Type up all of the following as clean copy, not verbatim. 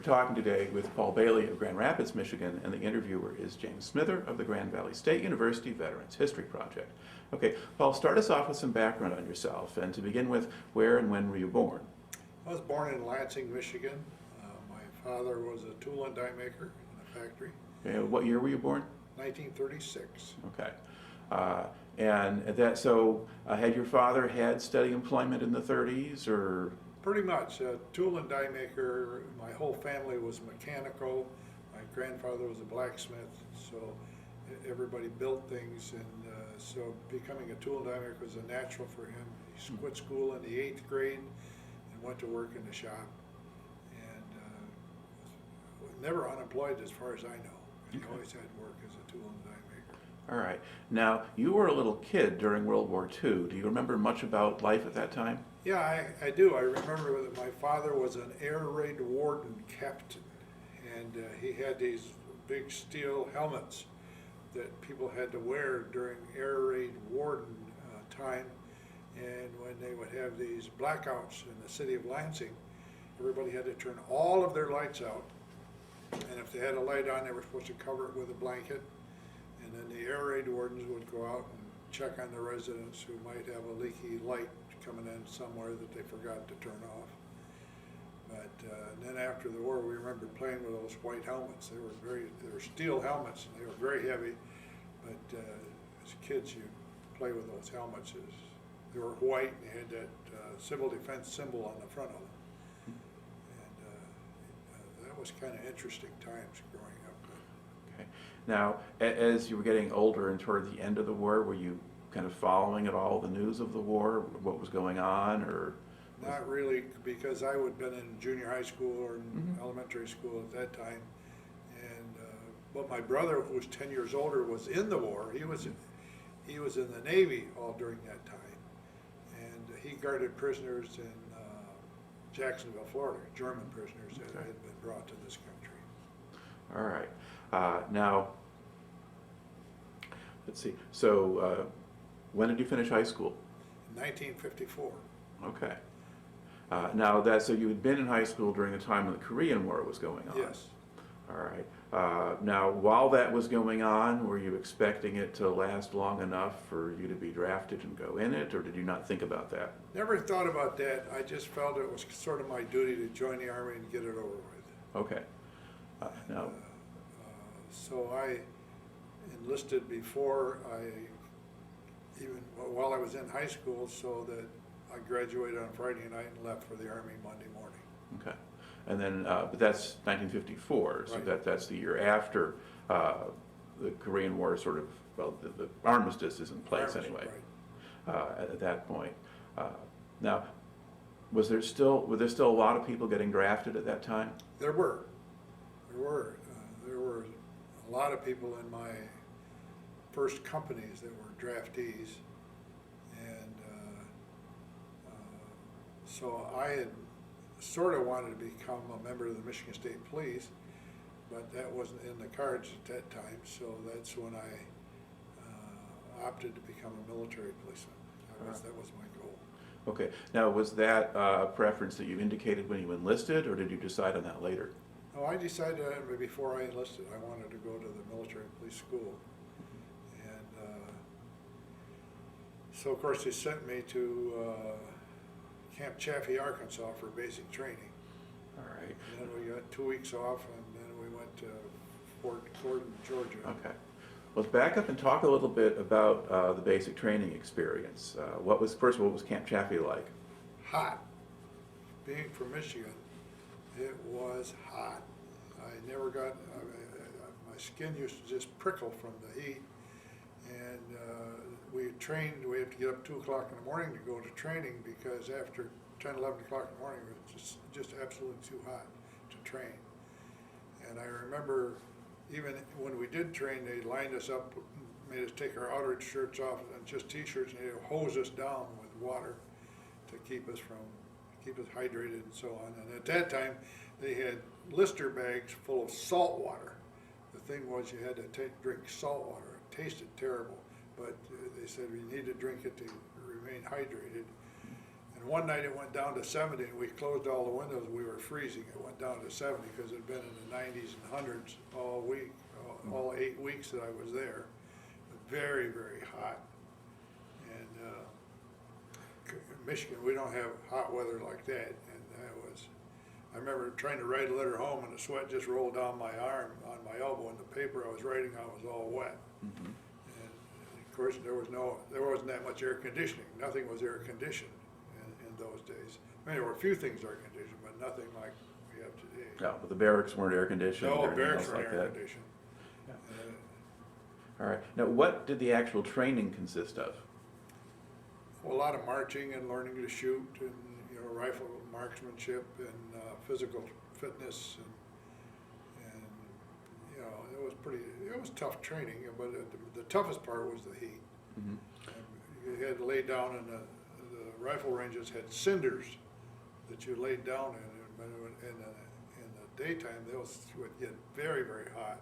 We're talking today with Paul Bailey of Grand Rapids, Michigan, and the interviewer is James Smither of the Grand Valley State University Veterans History Project. Okay, Paul, start us off with some background on yourself, and to begin with, where and when were you born? I was born in Lansing, Michigan. My father was a tool and die maker in a factory. What year were you born? 1936. Okay. Had your father had steady employment in the 30s, or? Pretty much. Tool and die maker. My whole family was mechanical. My grandfather was a blacksmith, so everybody built things, and so becoming a tool and die maker was a natural for him. He quit school in the 8th grade and went to work in the shop, and was never unemployed as far as I know. He always had work as a tool and die maker. All right. Now, you were a little kid during World War II. Do you remember much about life at that time? Yeah, I do. I remember that my father was an air raid warden captain, and he had these big steel helmets that people had to wear during air raid warden time. And when they would have these blackouts in the city of Lansing, everybody had to turn all of their lights out. And if they had a light on, they were supposed to cover it with a blanket. And then the air raid wardens would go out and check on the residents who might have a leaky light coming in somewhere that they forgot to turn off. But then after the war, we remembered playing with those white helmets. They were steel helmets, and they were very heavy. But as kids, you play with those helmets. They were white, and they had that civil defense symbol on the front of them. And that was kind of interesting times growing up. Okay. Now, as you were getting older and toward the end of the war, were you kind of following at all the news of the war, what was going on, or? Not really, because I would have been in junior high school or in elementary school at that time. And but my brother, who was 10 years older, was in the war. He was in the Navy all during that time, and he guarded prisoners in Jacksonville, Florida, German prisoners that had been brought to this country. All right. Now, let's see. So, when did you finish high school? In 1954. Okay. So you had been in high school during the time when the Korean War was going on? Yes. All right. Now, while that was going on, were you expecting it to last long enough for you to be drafted and go in it, or did you not think about that? Never thought about that. I just felt it was sort of my duty to join the Army and get it over with. Okay. So I enlisted before while I was in high school, so that I graduated on Friday night and left for the Army Monday morning. Okay. And then, but that's 1954, so Right. that's the year after the Korean War sort of, well, the armistice is in place anyway, Right. at that point. Now, were there still a lot of people getting drafted at that time? There were a lot of people in my first companies that were draftees, and so I had sort of wanted to become a member of the Michigan State Police, but that wasn't in the cards at that time, so that's when I opted to become a military policeman. That was my goal. Okay. Now, was that a preference that you indicated when you enlisted, or did you decide on that later? No, I decided before I enlisted I wanted to go to the military police school. And so of course they sent me to Camp Chaffee, Arkansas for basic training. All right. And then we got 2 weeks off, and then we went to Fort Stewart, Georgia. Okay. Let's back up and talk a little bit about the basic training experience. First of all, what was Camp Chaffee like? Hot. Being from Michigan, it was hot. I never got, my skin used to just prickle from the heat. And we trained, we had to get up 2 o'clock in the morning to go to training, because after 10, 11 o'clock in the morning, it was just absolutely too hot to train. And I remember even when we did train, they lined us up, made us take our outer shirts off and just t-shirts, and they would hose us down with water to keep us hydrated and so on. And at that time, they had blister bags full of salt water. The thing was, you had to drink salt water. It tasted terrible, but they said you need to drink it to remain hydrated. And one night it went down to 70, and we closed all the windows. We were freezing. It went down to 70 because it had been in the 90s and hundreds all week, all 8 weeks that I was there. Very, very hot. And in Michigan, we don't have hot weather like that. And I remember trying to write a letter home, and the sweat just rolled down my arm, on my elbow, and the paper I was writing on was all wet. Mm-hmm. And of course, there wasn't that much air conditioning. Nothing was air conditioned in those days. I mean, there were a few things air conditioned, but nothing like we have today. No, but the barracks weren't air conditioned. No, or anything barracks else weren't like air that. conditioned. All right. Now, what did the actual training consist of? Well, a lot of marching and learning to shoot, and rifle marksmanship, and physical fitness, and it was tough training. But the toughest part was the heat. Mm-hmm. You had to lay down in the rifle ranges had cinders that you laid down in, but in the daytime those would get very, very hot,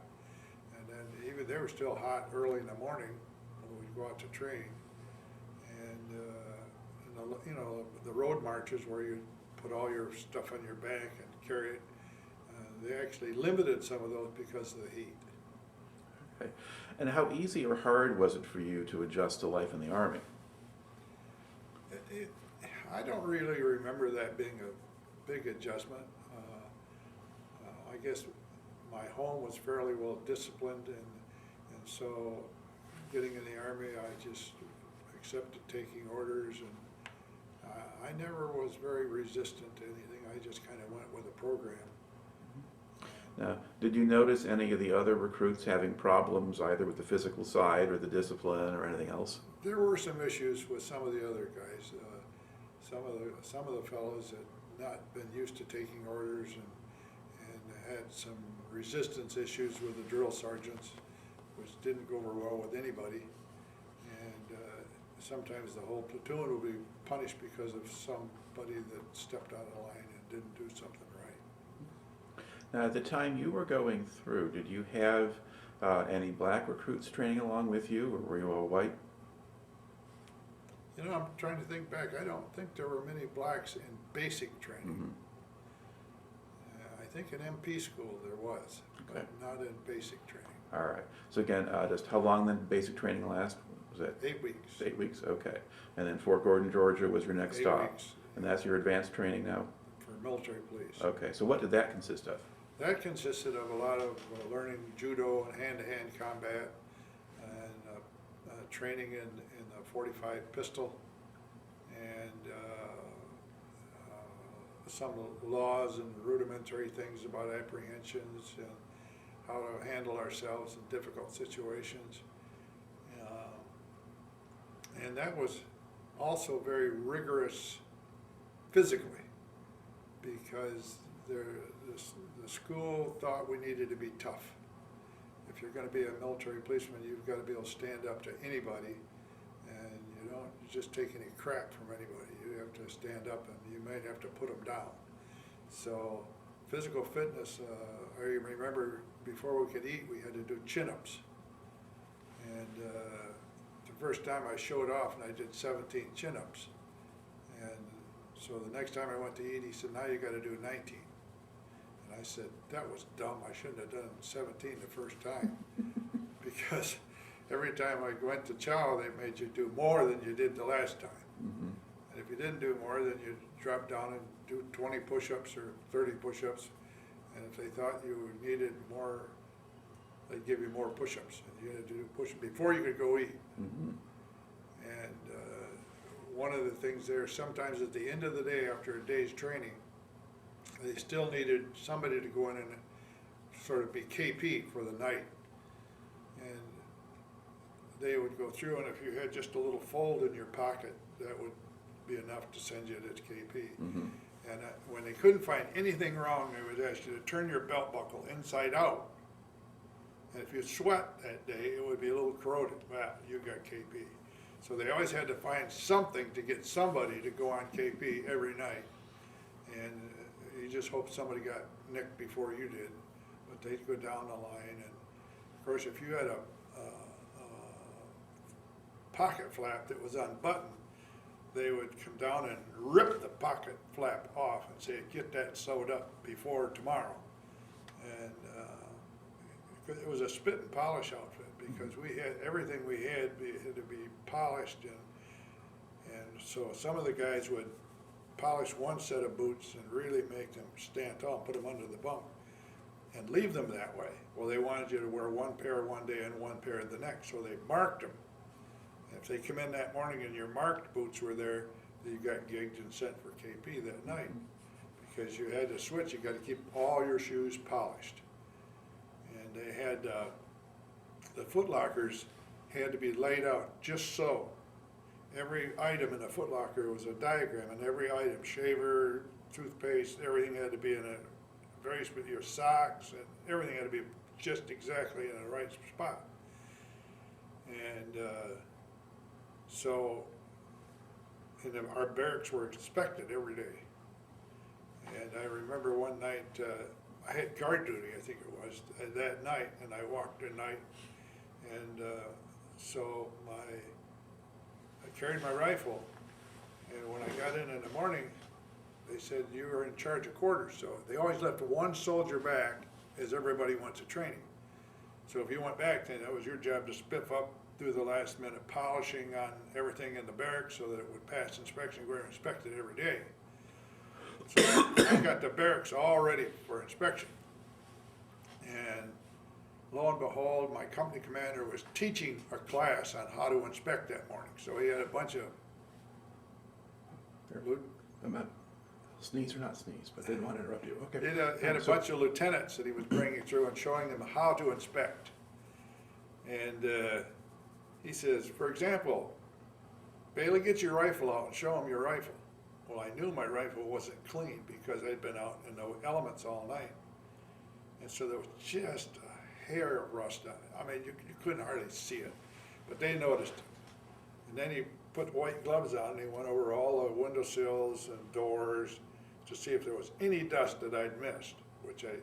and then even they were still hot early in the morning when we'd go out to train. And the road marches where you put all your stuff on your back and carry it, they actually limited some of those because of the heat. Okay. And how easy or hard was it for you to adjust to life in the Army? I don't really remember that being a big adjustment. I guess my home was fairly well disciplined, and so getting in the Army, I just accepted taking orders, and I never was very resistant to anything. I just kind of went with the program. Now, did you notice any of the other recruits having problems either with the physical side or the discipline or anything else? There were some issues with some of the other guys. Some of the fellows had not been used to taking orders, and had some resistance issues with the drill sergeants, which didn't go over well with anybody. And sometimes the whole platoon would be punished because of somebody that stepped out of the line and didn't do something right. Now, at the time you were going through, did you have any black recruits training along with you, or were you all white? I'm trying to think back. I don't think there were many blacks in basic training. Mm-hmm. I think in MP school there was, Okay. but not in basic training. All right. So again, just how long did basic training last? Was that 8 weeks. 8 weeks? Okay. And then Fort Gordon, Georgia was your next 8 stop. weeks. And that's your advanced training now? For military police. Okay. So what did that consist of? That consisted of a lot of learning judo and hand-to-hand combat, and training in the .45 pistol, and some laws and rudimentary things about apprehensions and how to handle ourselves in difficult situations. And that was also very rigorous physically, because the school thought we needed to be tough. If you're going to be a military policeman, you've got to be able to stand up to anybody, and you don't just take any crap from anybody. You have to stand up, and you might have to put them down. So physical fitness, I remember before we could eat, we had to do chin-ups. And the first time I showed off, and I did 17 chin-ups. And so the next time I went to eat, he said, now you got to do 19. And I said, that was dumb. I shouldn't have done 17 the first time. Because every time I went to chow, they made you do more than you did the last time. Mm-hmm. And if you didn't do more, then you drop down and do 20 push-ups or 30 push-ups. And if they thought you needed more, they'd give you more push-ups. And you had to do push-ups before you could go eat. Mm-hmm. And one of the things there, sometimes at the end of the day, after a day's training, they still needed somebody to go in and sort of be KP for the night. And they would go through, and if you had just a little fold in your pocket, that would be enough to send you to KP. Mm-hmm. And when they couldn't find anything wrong, they would ask you to turn your belt buckle inside out. And if you sweat that day, it would be a little corroded. Well, you got KP. So they always had to find something to get somebody to go on KP every night. And you just hope somebody got nicked before you did. But they'd go down the line. And of course, if you had a pocket flap that was unbuttoned, they would come down and rip the pocket flap off and say, get that sewed up before tomorrow. And it was a spit and polish outfit, because we had, everything we had to be polished, and so some of the guys would polish one set of boots and really make them stand tall, put them under the bunk, and leave them that way. Well, they wanted you to wear one pair one day and one pair the next, so they marked them. If they come in that morning and your marked boots were there, you got gigged and sent for KP that night, because you had to switch. You got to keep all your shoes polished. And they had, the foot lockers had to be laid out just so. Every item in a foot locker was a diagram, and every item, shaver, toothpaste, everything had to be in a very, your socks, and everything had to be just exactly in the right spot. And so, and our barracks were inspected every day. And I remember one night, I had guard duty, I think it was, that night, and I walked at night, and so I carried my rifle, and when I got in the morning, they said, you were in charge of quarters, so they always left one soldier back as everybody went to training. So if you went back, then that was your job to spiff up, do the last minute polishing on everything in the barracks so that it would pass inspection. We were inspected every day. So I got the barracks all ready for inspection. And lo and behold, my company commander was teaching a class on how to inspect that morning. So he had a bunch of I'm not sneeze or not sneeze, but didn't want to interrupt you. Okay. He had a bunch of lieutenants that he was bringing through and showing them how to inspect. And he says, for example, Bailey, get your rifle out and show him your rifle. Well, I knew my rifle wasn't clean because I'd been out in the elements all night. And so there was just a hair of rust on it. I mean, you couldn't hardly see it, but they noticed it. And then he put white gloves on and he went over all the windowsills and doors to see if there was any dust that I'd missed, which I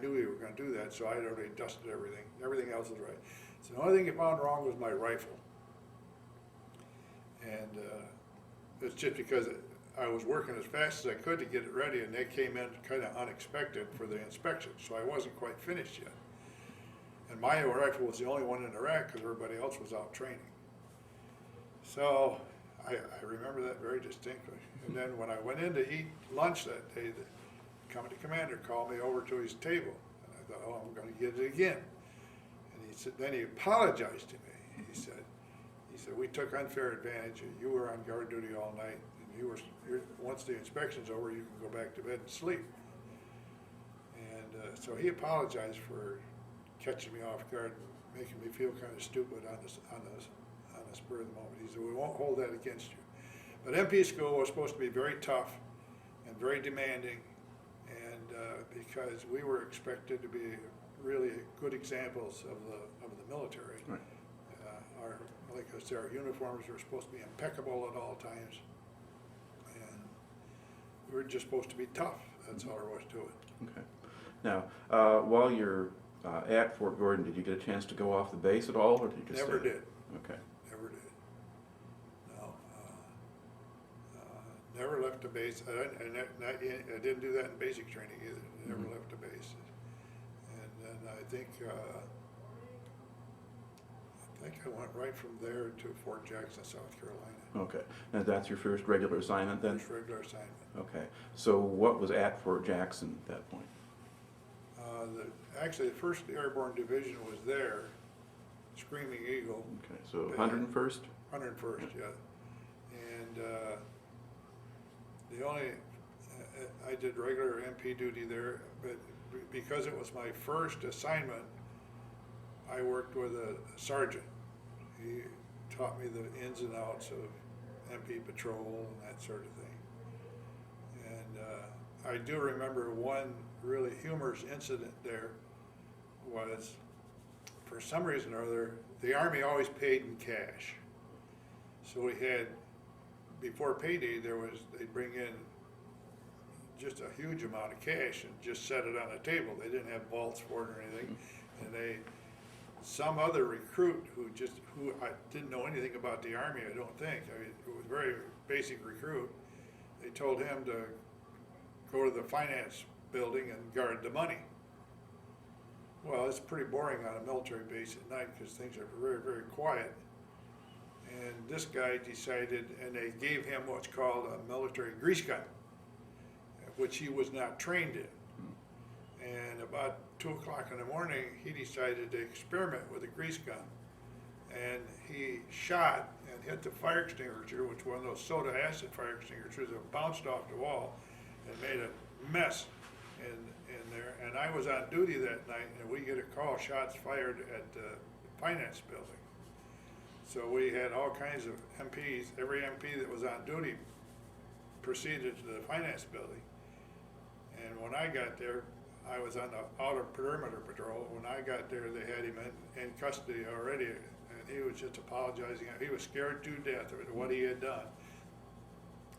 knew he were going to do that, so I had already dusted everything. Everything else was right. So the only thing he found wrong was my rifle. And it's just because I was working as fast as I could to get it ready, and they came in kind of unexpected for the inspection, so I wasn't quite finished yet. And my rifle was the only one in the rack because everybody else was out training. So I remember that very distinctly. And then when I went in to eat lunch that day, the company commander called me over to his table, and I thought, oh, I'm going to get it again. And he said, then he apologized to me. He said, we took unfair advantage. You were on guard duty all night, and once the inspection's over, you can go back to bed and sleep. And so he apologized for catching me off guard and making me feel kind of stupid on the spur of the moment. He said, we won't hold that against you. But MP school was supposed to be very tough and very demanding, and because we were expected to be really good examples of the military. Right. Like I said, our uniforms were supposed to be impeccable at all times, and we were just supposed to be tough. That's all there was to it. Okay. Now, while you're at Fort Gordon, did you get a chance to go off the base at all, or did you just Never stay? did. Okay. Never did. No. Never left the base. I didn't do that in basic training either. Never left the base. And then I think I went right from there to Fort Jackson, South Carolina. Okay. And that's your first regular assignment then? First regular assignment. Okay. So what was at Fort Jackson at that point? Actually, the 1st Airborne Division was there, Screaming Eagle. Okay, so 101st? 101st, yeah. And the only, I did regular MP duty there, but because it was my first assignment, I worked with a sergeant. He taught me the ins and outs of MP patrol and that sort of thing. And I do remember one really humorous incident there was, for some reason or other, the Army always paid in cash. So we had, before payday, they'd bring in just a huge amount of cash and just set it on a table. They didn't have vaults for it or anything. And some other recruit who I didn't know anything about the Army, I don't think. I mean, it was a very basic recruit. They told him to go to the finance building and guard the money. Well, it's pretty boring on a military base at night because things are very, very quiet. And this guy decided, and they gave him what's called a military grease gun, which he was not trained in. And about 2 o'clock in the morning, he decided to experiment with a grease gun. And he shot and hit the fire extinguisher, which was one of those soda acid fire extinguishers that bounced off the wall and made a mess in there. And I was on duty that night, and we get a call, shots fired at the finance building. So we had all kinds of MPs. Every MP that was on duty proceeded to the finance building. And when I got there, I was on the outer perimeter patrol. When I got there, they had him in custody already, and he was just apologizing. He was scared to death of what he had done.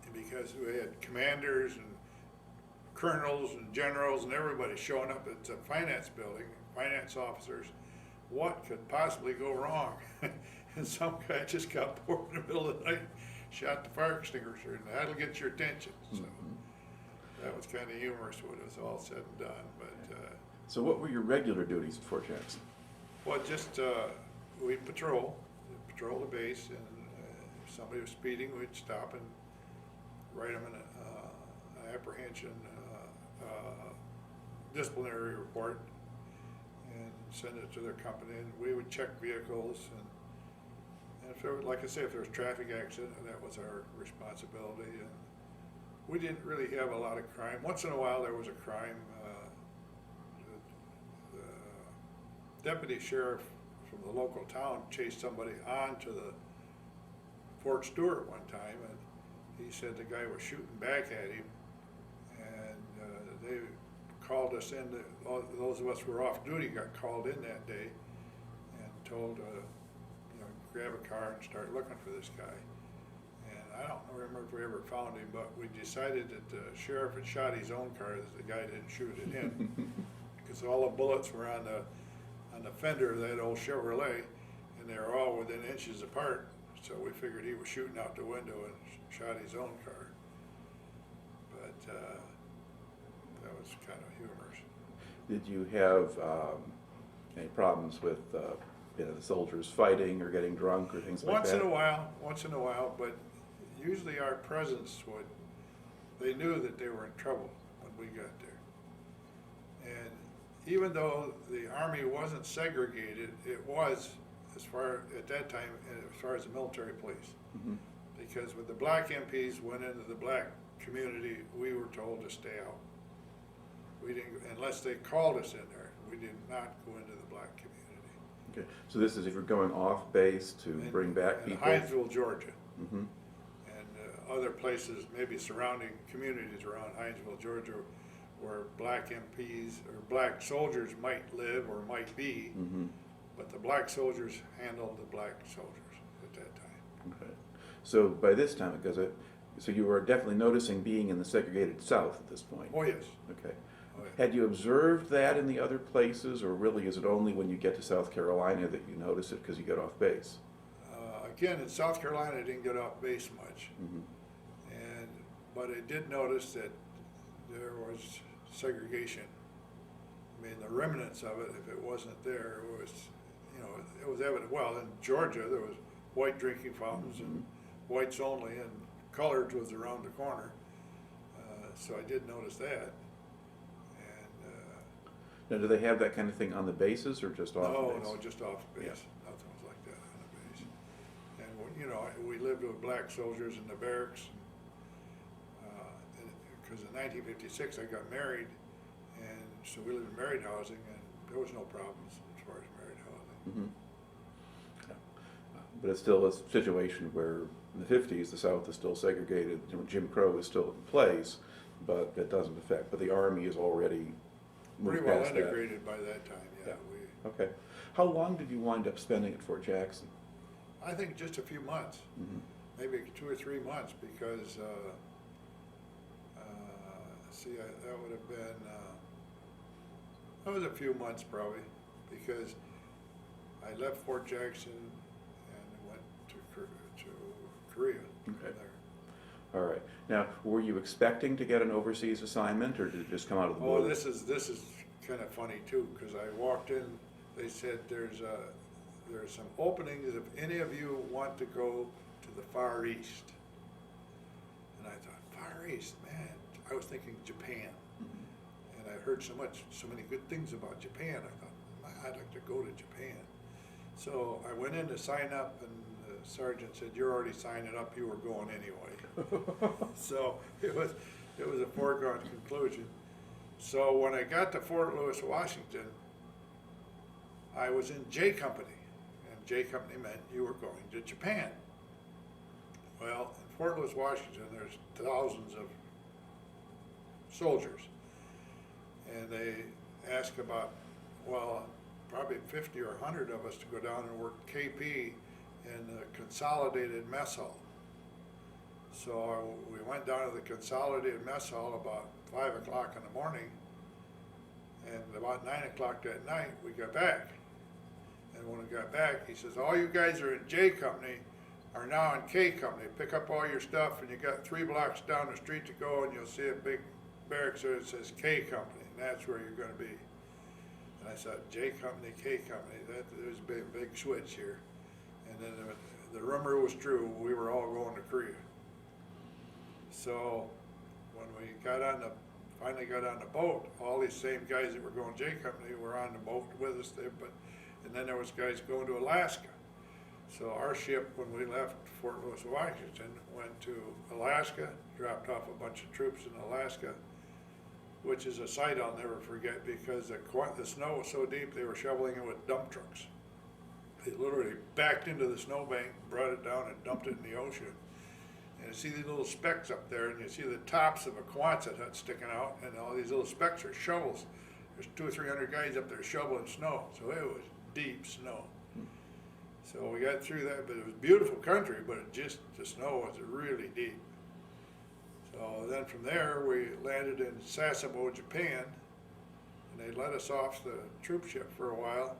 And because we had commanders and colonels and generals and everybody showing up at the finance building, finance officers, what could possibly go wrong? And some guy just got bored in the middle of the night, shot the fire extinguisher, and that'll get your attention. So that was kind of humorous when it was all said and done. But So what were your regular duties at Fort Jackson? well, just we'd patrol the base, and if somebody was speeding, we'd stop and write them an apprehension disciplinary report and send it to their company, and we would check vehicles, and if there was, like I say, if there was a traffic accident, that was our responsibility. And we didn't really have a lot of crime. Once in a while there was a crime. The deputy sheriff from the local town chased somebody onto the Fort Stewart one time, and he said the guy was shooting back at him, and they called us in. Those of us who were off duty got called in that day and told grab a car and start looking for this guy. And I don't remember if we ever found him, but we decided that the sheriff had shot his own car, that the guy didn't shoot at him. Because all the bullets were on the fender of that old Chevrolet, and they were all within inches apart. So we figured he was shooting out the window and shot his own car. But that was kind of humorous. Did you have any problems with the soldiers fighting or getting drunk or things like that? Once in a while, but usually our presence they knew that they were in trouble when we got there. And even though the Army wasn't segregated, it was, at that time, as far as the military police. Mm-hmm. Because when the black MPs went into the black community, we were told to stay out. We didn't, unless they called us in there, we did not go into the black community. Okay, so this is if you're going off base to bring back in people? Hinesville, Georgia. Mm-hmm. And other places, maybe surrounding communities around Hinesville, Georgia, where black MPs or black soldiers might live or might be, Mm-hmm. but the black soldiers handled the black soldiers at that time. Okay. So by this time, so you were definitely noticing being in the segregated South at this point? Oh, yes. Okay. Oh, yes. Had you observed that in the other places, or really is it only when you get to South Carolina that you notice it because you get off base? Again, in South Carolina, I didn't get off base much. Mm-hmm. But I did notice that there was segregation. I mean, the remnants of it, if it wasn't there, it was evident. Well, in Georgia, there was white drinking fountains Mm-hmm. and whites only, and colored was around the corner. So I did notice that. And Now, do they have that kind of thing on the bases or just off base? No, just off base. Yeah. Nothing was like that on the base. And we lived with black soldiers in the barracks. Because in 1956 I got married, and so we lived in married housing, and there was no problems as far as married housing. Mm-hmm. Yeah. But it's still a situation where in the 50s the South is still segregated. Jim Crow is still in place, but it doesn't affect. But the Army is already moved Pretty well past integrated by that time. Yeah. Okay. How long did you wind up spending at Fort Jackson? I think just a few months, Mm-hmm. maybe 2 or 3 months, because that would have been that was a few months probably, because I left Fort Jackson and went to Korea from Okay. there. All right. Now, were you expecting to get an overseas assignment, or did it just come out of the blue? Oh, this is kind of funny too, because I walked in, they said there's some openings if any of you want to go to the Far East. And I thought, Far East, man, I was thinking Japan. And I heard so many good things about Japan. I thought, I'd like to go to Japan. So I went in to sign up, and the sergeant said, "You're already signing up. You were going anyway." So it was a foregone conclusion. So when I got to Fort Lewis, Washington, I was in J Company, and J Company meant you were going to Japan. Well, in Fort Lewis, Washington, there's thousands of soldiers, and they ask about, well, probably 50 or 100 of us to go down and work KP in the Consolidated Mess Hall. So we went down to the Consolidated Mess Hall about 5 o'clock in the morning, and about 9 o'clock that night we got back. And when we got back, he says, all you guys are in J Company are now in K Company. Pick up all your stuff, and you got 3 blocks down the street to go, and you'll see a big barracks there that says K Company, and that's where you're gonna be. And I said, J Company, K Company, there's a big switch here. And then the rumor was true, we were all going to Korea. So when we finally got on the boat, all these same guys that were going J Company were on the boat with us there, and then there was guys going to Alaska. So our ship, when we left Fort Lewis, Washington, went to Alaska, dropped off a bunch of troops in Alaska, which is a sight I'll never forget, because the snow was so deep they were shoveling it with dump trucks. They literally backed into the snowbank, brought it down, and dumped it in the ocean. And you see these little specks up there, and you see the tops of a Quonset hut sticking out, and all these little specks are shovels. There's 200 or 300 guys up there shoveling snow, so it was deep snow. So we got through that, but it was beautiful country, but the snow was really deep. So then from there, we landed in Sasebo, Japan, and they let us off the troop ship for a while.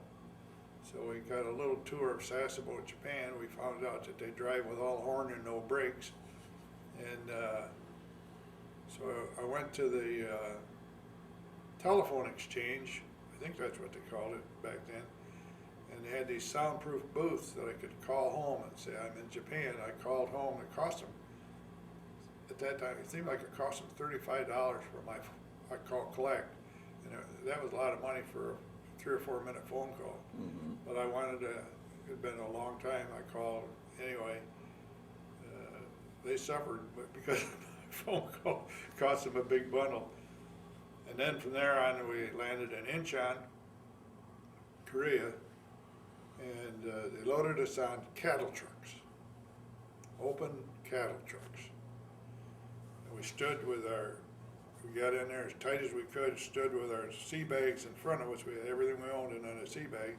So we got a little tour of Sasebo, Japan. We found out that they drive with all horn and no brakes. And so I went to the telephone exchange, I think that's what they called it back then. And they had these soundproof booths that I could call home and say, I'm in Japan. I called home, it cost them, at that time, it seemed like it cost them $35 for my, I call collect. And that was a lot of money for a 3 or 4 minute phone call. Mm-hmm. But I wanted to, it had been a long time, I called anyway. They suffered, but because my phone call cost them a big bundle. And then from there on, we landed in Incheon, Korea, and they loaded us on cattle trucks, open cattle trucks. And we stood with we got in there as tight as we could, stood with our sea bags in front of us. We had everything we owned in a sea bag.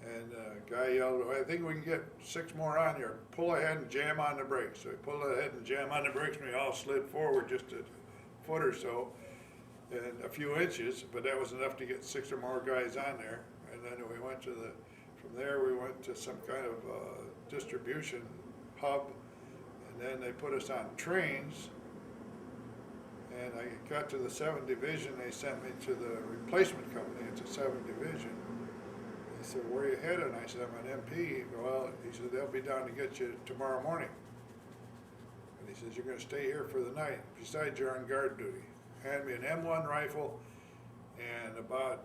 And a guy yelled, I think we can get 6 more on here. Pull ahead and jam on the brakes. So we pulled ahead and jammed on the brakes, and we all slid forward just a foot or so, and a few inches, but that was enough to get 6 or more guys on there. And then we went to from there we went to some kind of distribution hub, and then they put us on trains. And I got to the 7th Division, they sent me to the replacement company. It's a 7th Division. He said, where are you headed? And I said, I'm an MP. Well, he said, they'll be down to get you tomorrow morning. And he says, you're going to stay here for the night. Besides, you're on guard duty. Hand me an M1 rifle and about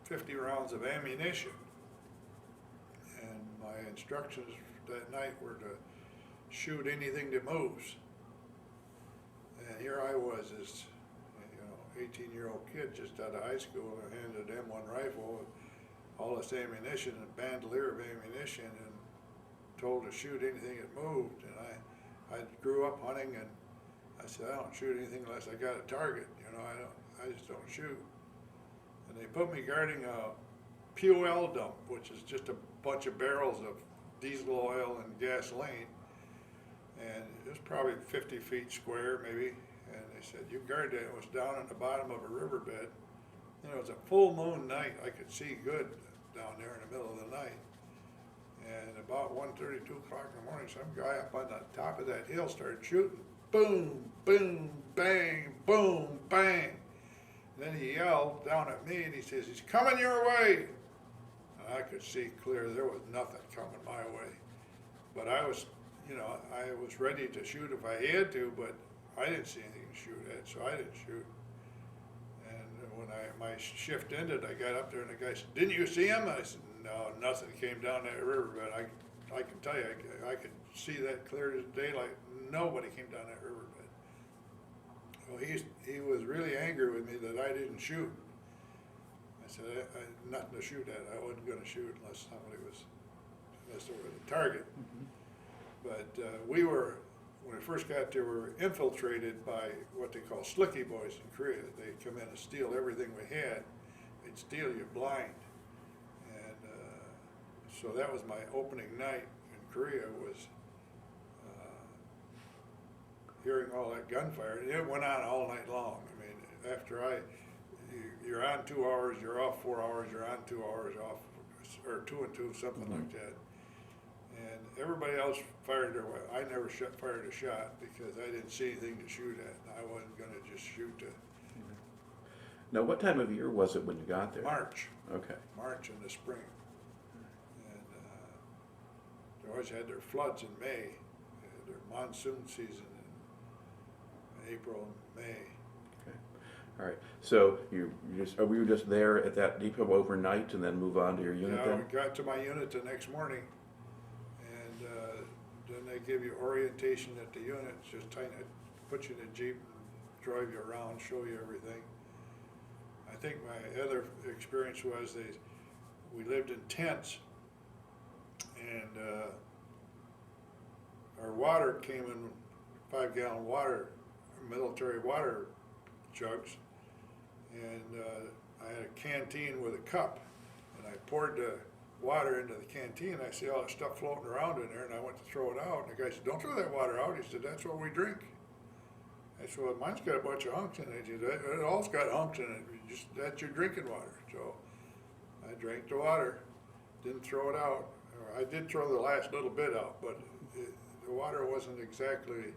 50 rounds of ammunition. And my instructions that night were to shoot anything that moves. And here I was, this 18-year-old kid just out of high school, and handed an M1 rifle with all this ammunition and bandolier of ammunition, and told to shoot anything that moved. And I grew up hunting, and I said, I don't shoot anything unless I got a target. I just don't shoot. And they put me guarding a POL dump, which is just a bunch of barrels of diesel oil and gasoline. And it was probably 50 feet square, maybe. And they said, you guard that. It was down at the bottom of a riverbed. And it was a full moon night. I could see good down there in the middle of the night. And about 1:30, 2 o'clock in the morning, some guy up on the top of that hill started shooting. Boom, boom, bang, boom, bang. And then he yelled down at me and he says, "He's coming your way." And I could see clear there was nothing coming my way. But I was, I was ready to shoot if I had to, but I didn't see anything to shoot at, so I didn't shoot. And when my shift ended, I got up there and the guy said, "Didn't you see him?" I said, "No, nothing came down that river, but I can tell you, I could see that clear as daylight. Nobody came down that riverbed." Well, he was really angry with me that I didn't shoot. I said, I had nothing to shoot at. I wasn't going to shoot unless there was a target. Mm-hmm. But when we first got there, we were infiltrated by what they call slicky boys in Korea. They'd come in and steal everything we had. They'd steal you blind. And so that was my opening night in Korea, was hearing all that gunfire. And it went on all night long. I mean, after you're on 2 hours, you're off 4 hours, you're on 2 hours, off, or 2 and 2, something Mm-hmm. like that. And everybody else fired their way. I never fired a shot because I didn't see anything to shoot at. I wasn't going to just shoot to Now, what time of year was it when you got there? March. Okay. March in the spring. And they always had their floods in May, their monsoon season in April and May. Okay. All right. So were you just there at that depot overnight and then move on to your unit Yeah, then? we got to my unit the next morning, and then they give you orientation at the unit, just put you in a Jeep and drive you around, show you everything. I think my other experience was we lived in tents, and our water came in 5-gallon military water jugs, and I had a canteen with a cup, and I poured the water into the canteen. I see all that stuff floating around in there, and I went to throw it out, and the guy said, "Don't throw that water out." He said, "That's what we drink." I said, "Well, mine's got a bunch of hunks in it." He said, "It all's got hunks in it. That's your drinking water." So I drank the water, didn't throw it out. I did throw the last little bit out, but the water wasn't exactly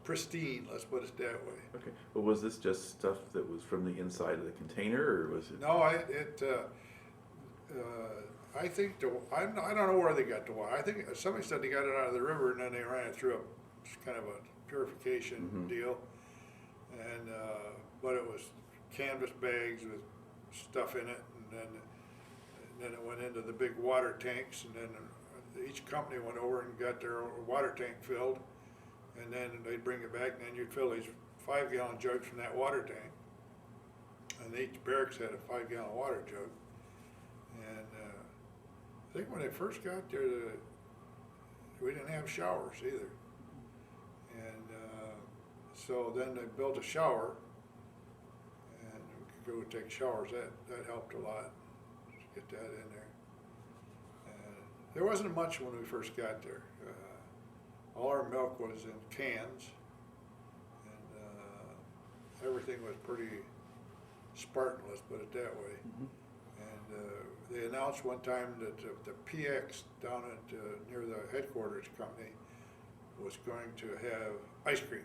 pristine, let's put it that way. Okay. Well, was this just stuff that was from the inside of the container, or was it? No, I think I don't know where they got the water. I think somebody said they got it out of the river and then they ran it through a kind of a purification Mm-hmm. deal, and but it was canvas bags with stuff in it, and then it went into the big water tanks, and then each company went over and got their water tank filled, and then they'd bring it back, and then you'd fill these 5-gallon jugs from that water tank, and each barracks had a 5-gallon water jug. And I think when I first got there, we didn't have showers either. And so then they built a shower, and we could go take showers. That helped a lot to get that in there. And there wasn't much when we first got there. All our milk was in cans, and everything was pretty Spartan, let's put it that way. Mm-hmm. And they announced one time that the PX down at near the headquarters company was going to have ice cream.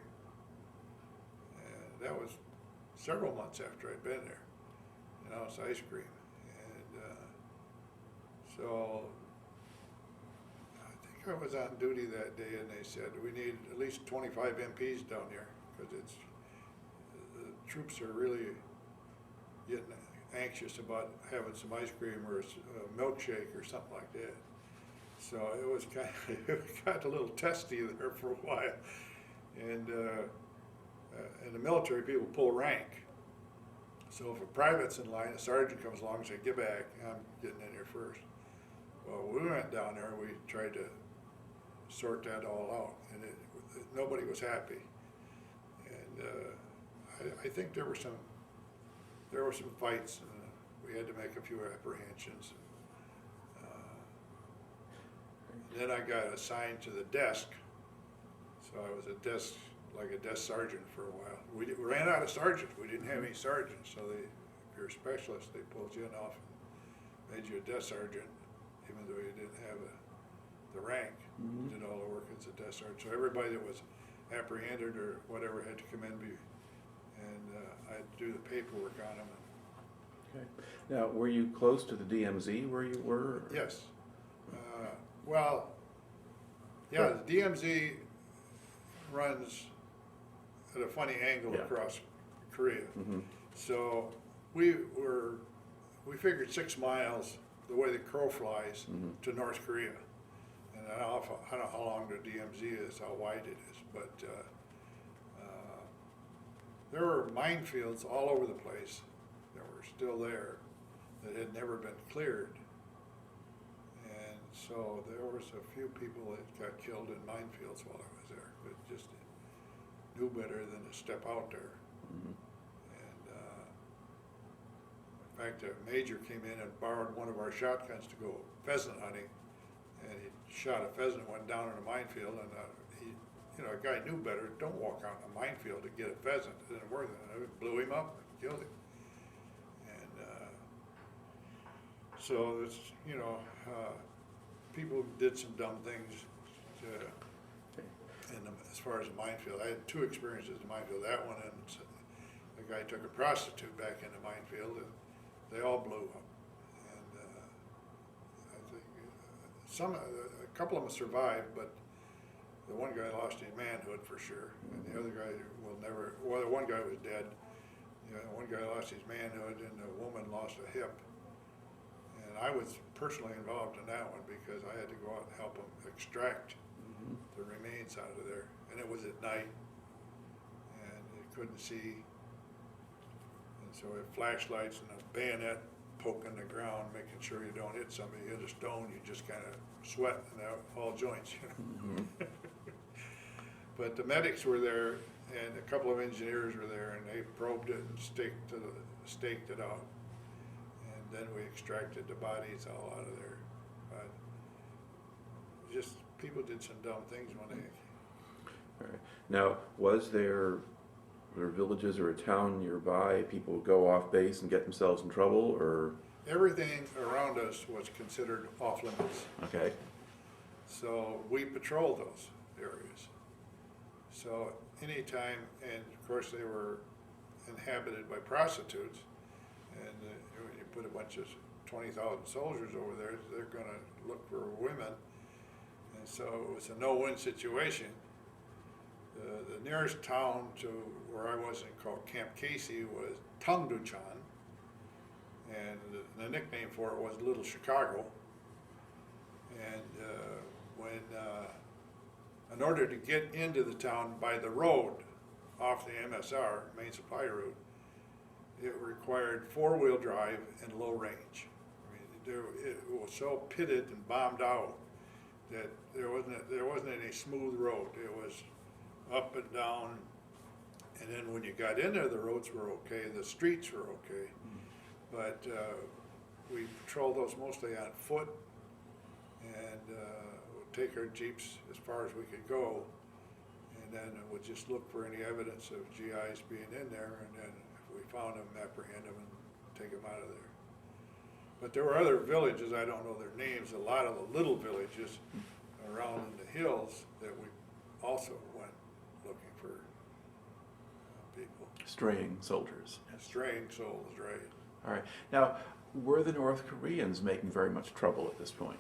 And that was several months after I'd been there. Announced ice cream. And so I think I was on duty that day, and they said, "We need at least 25 MPs down here, because the troops are really getting anxious about having some ice cream or a milkshake or something like that." So it was it got a little testy there for a while, and the military people pull rank. So if a private's in line, a sergeant comes along and says, "Get back, I'm getting in here first." Well, we went down there, we tried to sort that all out, and nobody was happy. And I think there were some fights, and we had to make a few apprehensions. Then I got assigned to the desk, so I was like a desk sergeant for a while. We ran out of sergeants. We didn't have any sergeants, so if you're a specialist, they pulled you in off and made you a desk sergeant, even though you didn't have the rank. Mhm. Did all the work as a desk sergeant. So everybody that was apprehended or whatever had to come in, and I had to do the paperwork on them. Okay. Now, were you close to the DMZ where you were? Yes. Well, yeah, the DMZ runs at a funny angle Yeah. across Korea. Mm-hmm. So we figured 6 miles the way the crow flies Mhm. to North Korea. And I don't know how long the DMZ is, how wide it is, but there were minefields all over the place that were still there that had never been cleared. And so there was a few people that got killed in minefields while I was there, but just knew better than to step out there. Mm-hmm. And in fact, a major came in and borrowed one of our shotguns to go pheasant hunting, and he shot a pheasant, went down in a minefield, and a guy knew better. Don't walk out in a minefield to get a pheasant. It didn't work. It blew him up and killed him. And so it's, people did some dumb things as far as a minefield. I had 2 experiences in a minefield. That one, and the guy took a prostitute back in the minefield, and they all blew up. And I think a couple of them survived, but the one guy lost his manhood for sure, and the other guy will never. Well, the one guy was dead. One guy lost his manhood, and the woman lost a hip. And I was personally involved in that one because I had to go out and help them extract the remains out of there. And it was at night, and you couldn't see. And so we had flashlights and a bayonet poking the ground, making sure you don't hit somebody. You hit a stone, you just kind of sweat and all joints, Mm-hmm. But the medics were there, and a couple of engineers were there, and they probed it and staked it out. And then we extracted the bodies all out of there. But just people did some dumb things when they. All right. Now, was there villages or a town nearby people would go off base and get themselves in trouble, or? Everything around us was considered off limits. Okay. So we patrolled those areas. So anytime, and of course they were inhabited by prostitutes, and you put a bunch of 20,000 soldiers over there, they're going to look for women. And so it was a no-win situation. The nearest town to where I was called Camp Chaffee was Tungduchan, and the nickname for it was Little Chicago. And in order to get into the town by the road off the MSR, main supply route, it required 4-wheel drive and low range. I mean, it was so pitted and bombed out that there wasn't any smooth road. It was up and down, and then when you got in there, the roads were okay, the streets were okay, but we patrolled those mostly on foot, and would take our Jeeps as far as we could go, and then would just look for any evidence of GIs being in there, and then if we found them, apprehend them and take them out of there. But there were other villages, I don't know their names, a lot of the little villages around in the hills that we also went looking for people. Straying soldiers. Straying souls, right. All right. Now, were the North Koreans making very much trouble at this point?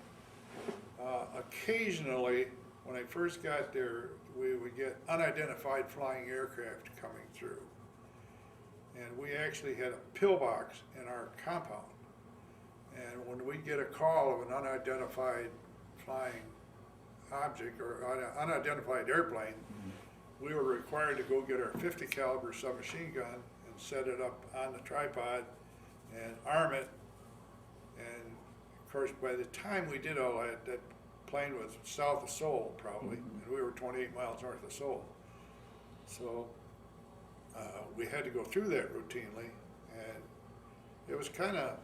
Occasionally, when I first got there, we would get unidentified flying aircraft coming through. And we actually had a pillbox in our compound. And when we get a call of an unidentified flying object or unidentified airplane, we were required to go get our .50 caliber submachine gun and set it up on the tripod and arm it. And of course, by the time we did all that, that plane was south of Seoul probably, and we were 28 miles north of Seoul. So we had to go through that routinely, and it was kind of,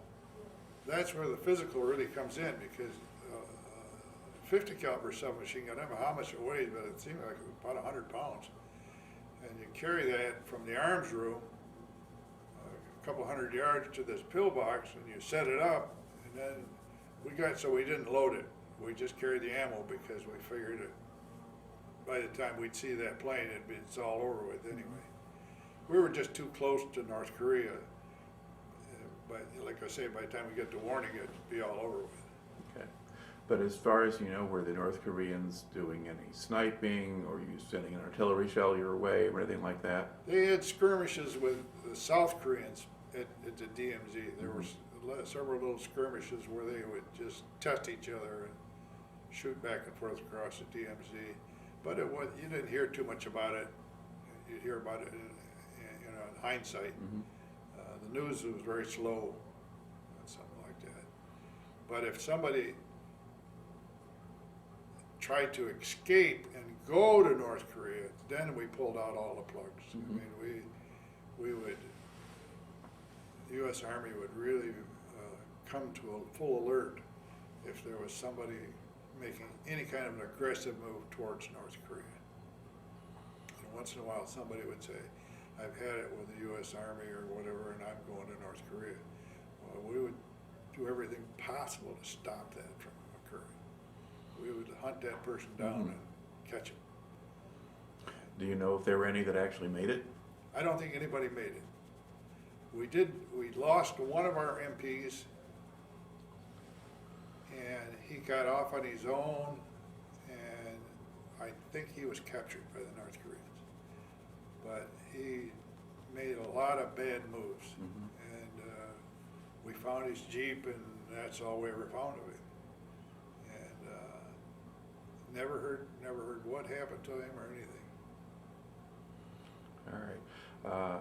that's where the physical really comes in, because 50 caliber submachine gun, I don't know how much it weighs, but it seemed like it was about 100 pounds. And you carry that from the arms room a couple hundred yards to this pillbox, and you set it up, And then so we didn't load it. We just carried the ammo because we figured it, by the time we'd see that plane, it's all over with anyway. We were just too close to North Korea. But like I say, by the time we get to warning, it'd be all over with. Okay. But as far as you know, were the North Koreans doing any sniping, or you sending an artillery shell your way, or anything like that? They had skirmishes with the South Koreans at the DMZ. There were several little skirmishes where they would just test each other and shoot back and forth across the DMZ. But you didn't hear too much about it. You'd hear about it in hindsight. Mm-hmm. The news was very slow on something like that. But if somebody tried to escape and go to North Korea, then we pulled out all the plugs. Mm-hmm. I mean, the U.S. Army would really come to a full alert if there was somebody making any kind of an aggressive move towards North Korea. And once in a while somebody would say, I've had it with the U.S. Army or whatever, and I'm going to North Korea. Well, we would do everything possible to stop that from occurring. We would hunt that person down and catch him. Do you know if there were any that actually made it? I don't think anybody made it. We lost one of our MPs, and he got off on his own, and I think he was captured by the North Koreans. But he made a lot of bad moves, and we found his Jeep, and that's all we ever found of him. And never heard what happened to him or anything. All right.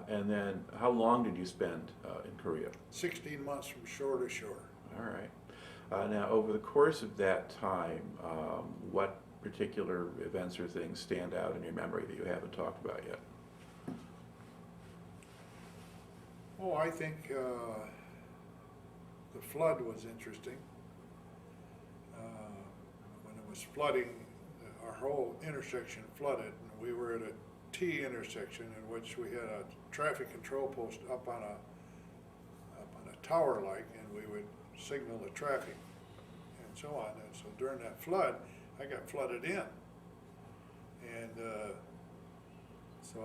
And then how long did you spend in Korea? 16 months from shore to shore. All right. Now, over the course of that time, what particular events or things stand out in your memory that you haven't talked about yet? Oh, I think the flood was interesting. When it was flooding, our whole intersection flooded, and we were at a T intersection in which we had a traffic control post up on a tower like, and we would signal the traffic and so on. And so during that flood, I got flooded in, and so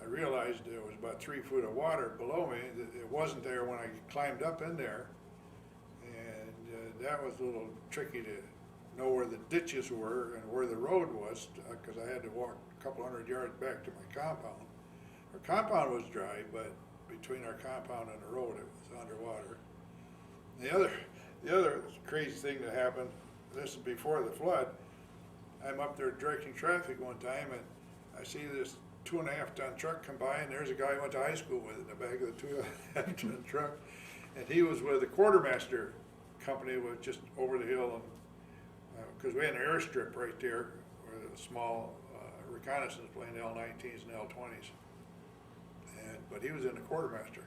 I realized there was about 3 foot of water below me. It wasn't there when I climbed up in there, and that was a little tricky to know where the ditches were and where the road was, because I had to walk a couple hundred yards back to my compound. Our compound was dry, but between our compound and the road, it was underwater. The other crazy thing that happened, this is before the flood, I'm up there directing traffic one time, and I see this 2.5-ton truck come by, and there's a guy I went to high school with in the back of the 2.5-ton truck, and he was with the quartermaster company, was just over the hill, and because we had an airstrip right there with a small reconnaissance plane, L-19s and L-20s, but he was in the quartermaster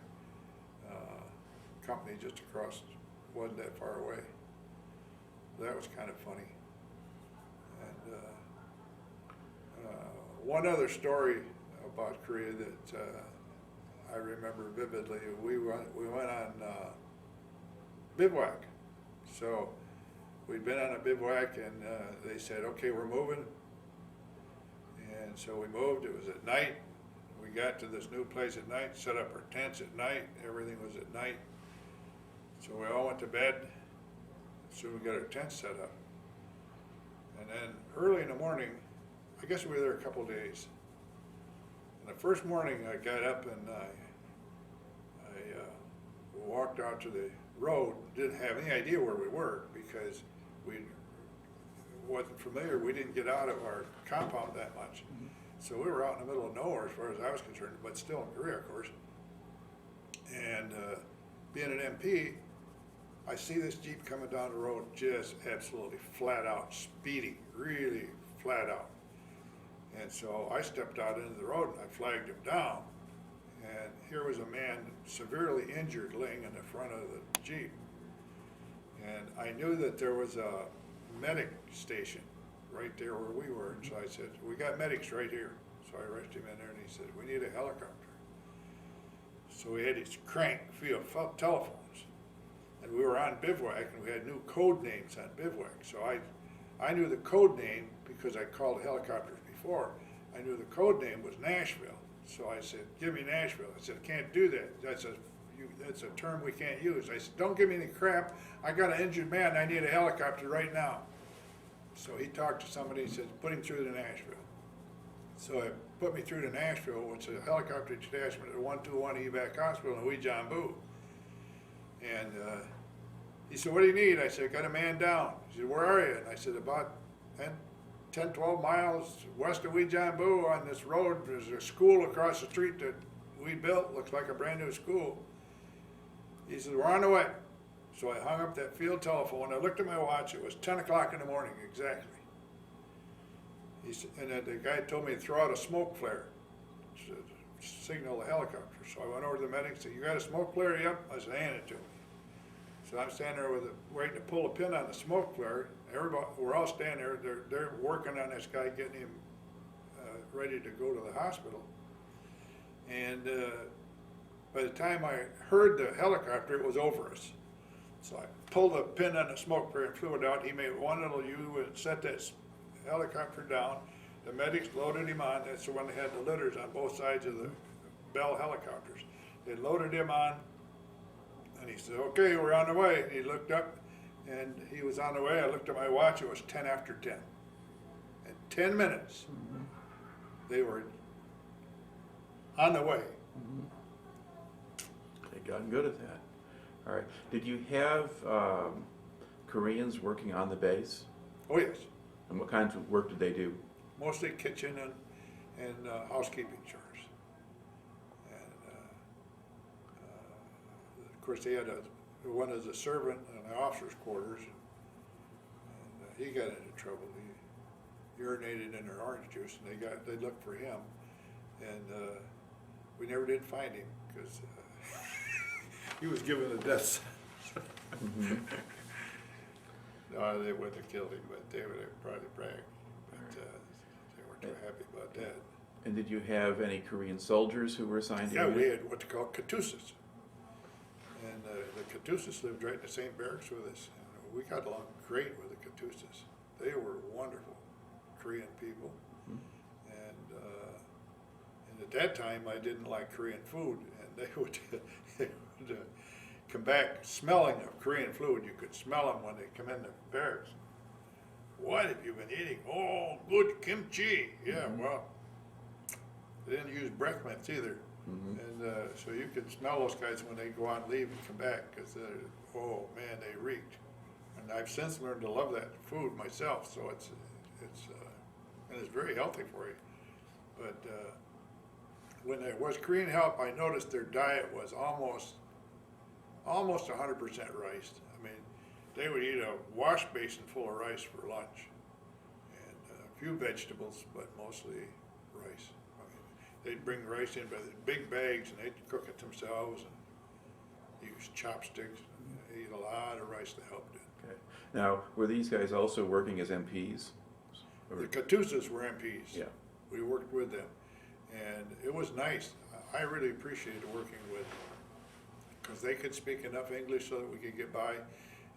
company just across, wasn't that far away. That was kind of funny. And one other story about Korea that I remember vividly, we went on bivouac. So we'd been on a bivouac, and they said, okay, we're moving. And so we moved. It was at night. We got to this new place at night, set up our tents at night. Everything was at night. So we all went to bed as soon as we got our tents set up. And then early in the morning, I guess we were there a couple days. And the first morning I got up and I walked out to the road, didn't have any idea where we were because we wasn't familiar. We didn't get out of our compound that much. So we were out in the middle of nowhere as far as I was concerned, but still in Korea, of course. And being an MP, I see this Jeep coming down the road just absolutely flat out, speeding, really flat out. And so I stepped out into the road and I flagged him down. And here was a man severely injured laying in the front of the Jeep. And I knew that there was a medic station right there where we were. And so I said, we got medics right here. So I rushed him in there and he said, we need a helicopter. So we had these crank field telephones. and we were on bivouac, and we had new code names on bivouac. So I knew the code name because I called the helicopters before. I knew the code name was Nashville. So I said, give me Nashville. I said, I can't do that. That's a term we can't use. I said, don't give me any crap. I got an injured man. I need a helicopter right now. So he talked to somebody. He said, put him through to Nashville. So it put me through to Nashville, which is a helicopter detachment at 121 evac hospital in Ouijambu. And he said, what do you need? I said, got a man down. He said, where are you? And I said, about 10, 12 miles west of Ouijambu on this road. There's a school across the street that we built. Looks like a brand new school. He said, we're on the way. So I hung up that field telephone. I looked at my watch. It was 10 o'clock in the morning exactly. He said, and the guy told me to throw out a smoke flare to signal the helicopter. So I went over to the medic and said, you got a smoke flare? Yep. I said, hand it to me. So I'm standing there waiting to pull a pin on the smoke flare. Everybody, we're all standing there. They're working on this guy, getting him ready to go to the hospital. And by the time I heard the helicopter, it was over us. So I pulled the pin on the smoke flare and flew it out. He made one little U and set that helicopter down. The medics loaded him on. That's the one that had the litters on both sides of the Bell helicopters. They loaded him on, and he said, okay, we're on the way. And he looked up, and he was on the way. I looked at my watch. It was 10 after 10. In 10 minutes, they were on the way. They'd gotten good at that. All right. Did you have Koreans working on the base? Oh, yes. And what kinds of work did they do? Mostly kitchen and housekeeping chores. And of course, they had one as a servant in the officers' quarters, and he got into trouble. He urinated in their orange juice, and they looked for him, and we never did find him because he was given a death sentence. No, they wouldn't have killed him, but they would have probably bragged. But they weren't too happy about that. And did you have any Korean soldiers who were assigned to Yeah, you? we had what they call Katusas. And the Katusas lived right in the same barracks with us. And we got along great with the Katusas. They were wonderful Korean people. And at that time, I didn't like Korean food. And they would come back smelling of Korean food. You could smell them when they come in the barracks. What have you been eating? Oh, good kimchi. Yeah, well, they didn't use breath mints either. And so you could smell those guys when they go on leave and come back because, oh man, they reeked. And I've since learned to love that food myself, so it's very healthy for you. But when there was Korean help, I noticed their diet was almost 100% rice. I mean, they would eat a wash basin full of rice for lunch, and a few vegetables, but mostly rice. I mean, they'd bring rice in by the big bags, and they'd cook it themselves and use chopsticks. They eat a lot of rice to help it. Okay. Now, were these guys also working as MPs? The Katusas were MPs. Yeah. We worked with them, and it was nice. I really appreciated working with them because they could speak enough English so that we could get by,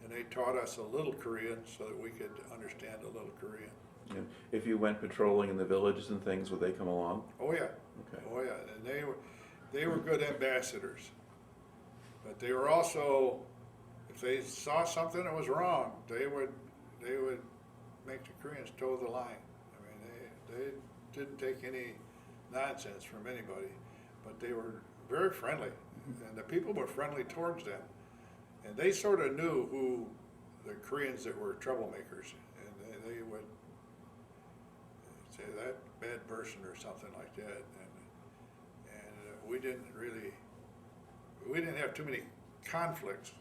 and they taught us a little Korean so that we could understand a little Korean. Yeah. If you went patrolling in the villages and things, would they come along? Oh yeah. Okay. Oh yeah, and they were good ambassadors, but they were also, if they saw something that was wrong, they would make the Koreans toe the line. I mean, they didn't take any nonsense from anybody, but they were very friendly, and the people were friendly towards them, and they sort of knew who the Koreans that were troublemakers, and they would say that bad person or something like that, and we didn't have too many conflicts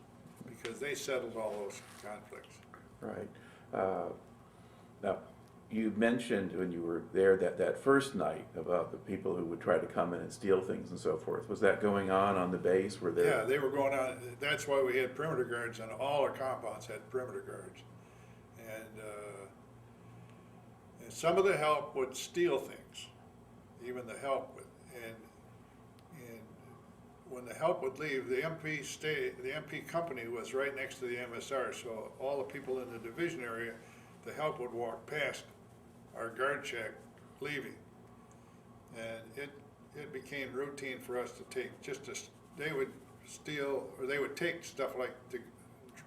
because they settled all those conflicts. Right. Now, you mentioned when you were there that first night about the people who would try to come in and steal things and so forth. Was that going on the base? Were there? Yeah, they were going on. That's why we had perimeter guards, and all our compounds had perimeter guards. And some of the help would steal things, even the help would. And when when the help would leave, the MP company was right next to the MSR, so all the people in the division area, the help would walk past our guard shack leaving. And it became routine for us to take they would steal, or they would take stuff like the